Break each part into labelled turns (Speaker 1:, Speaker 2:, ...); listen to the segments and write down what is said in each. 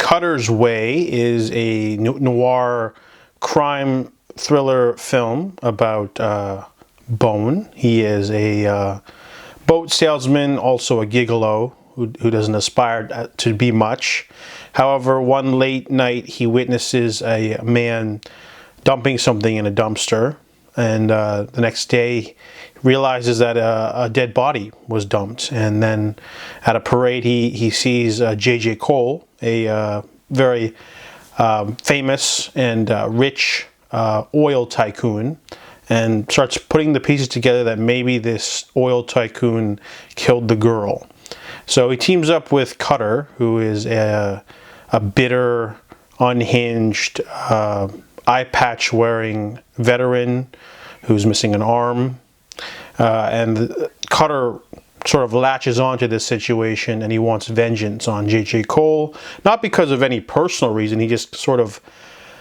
Speaker 1: Cutter's Way is a noir crime thriller film about Bone. He is a boat salesman, also a gigolo who doesn't aspire to be much. However, one late night he witnesses a man dumping something in a dumpster, and the next day realizes that a dead body was dumped. And then at a parade he sees J.J. Cole, a very famous and rich oil tycoon, and starts putting the pieces together that maybe this oil tycoon killed the girl. So he teams up with Cutter, who is a bitter, unhinged, eye patch wearing veteran who's missing an arm. And Cutter sort of latches onto this situation, and he wants vengeance on J.J. Cole, not because of any personal reason. He just sort of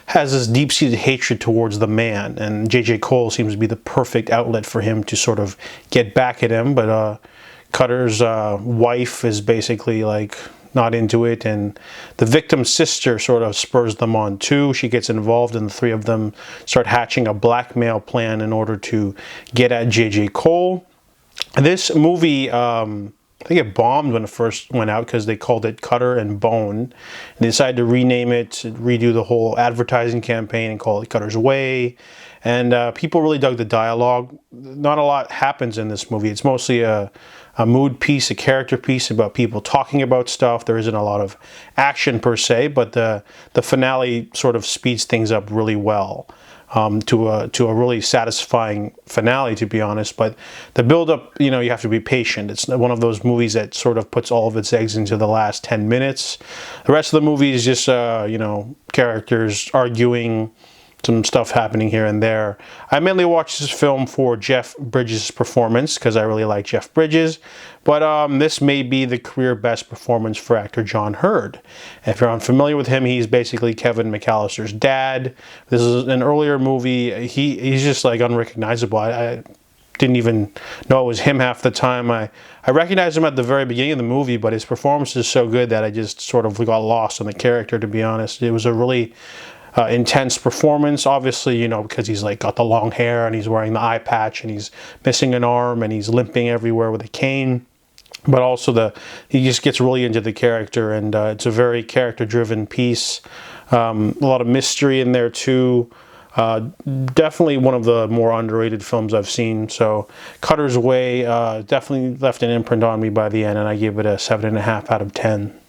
Speaker 1: has this deep-seated hatred towards the man, and J.J. Cole seems to be the perfect outlet for him to sort of get back at him. But Cutter's wife is basically like not into it, and the victim's sister sort of spurs them on too. She gets involved, and the three of them start hatching a blackmail plan in order to get at J.J. Cole. This movie, I think it bombed when it first went out because they called it Cutter and Bone. And they decided to rename it, redo the whole advertising campaign and call it Cutter's Way. And people really dug the dialogue. Not a lot happens in this movie. It's mostly a mood piece, a character piece about people talking about stuff. There isn't a lot of action per se, but the finale sort of speeds things up really well. To a really satisfying finale, to be honest. But the build-up, you have to be patient. It's one of those movies that sort of puts all of its eggs into the last 10 minutes. The rest of the movie is just, characters arguing, some stuff happening here and there. I mainly watched this film for Jeff Bridges' performance because I really like Jeff Bridges, but this may be the career best performance for actor John Hurd. If you're unfamiliar with him, he's basically Kevin McAllister's dad. This is an earlier movie. He's just like unrecognizable. I didn't even know it was him half the time. I recognized him at the very beginning of the movie, but his performance is so good that I just sort of got lost in the character, to be honest. It was a really intense performance, obviously, because he's like got the long hair and he's wearing the eye patch and he's missing an arm and he's limping everywhere with a cane. But also he just gets really into the character, and it's a very character-driven piece. A lot of mystery in there too. Definitely one of the more underrated films I've seen. So Cutter's Way definitely left an imprint on me by the end, and I give it a 7.5 out of 10.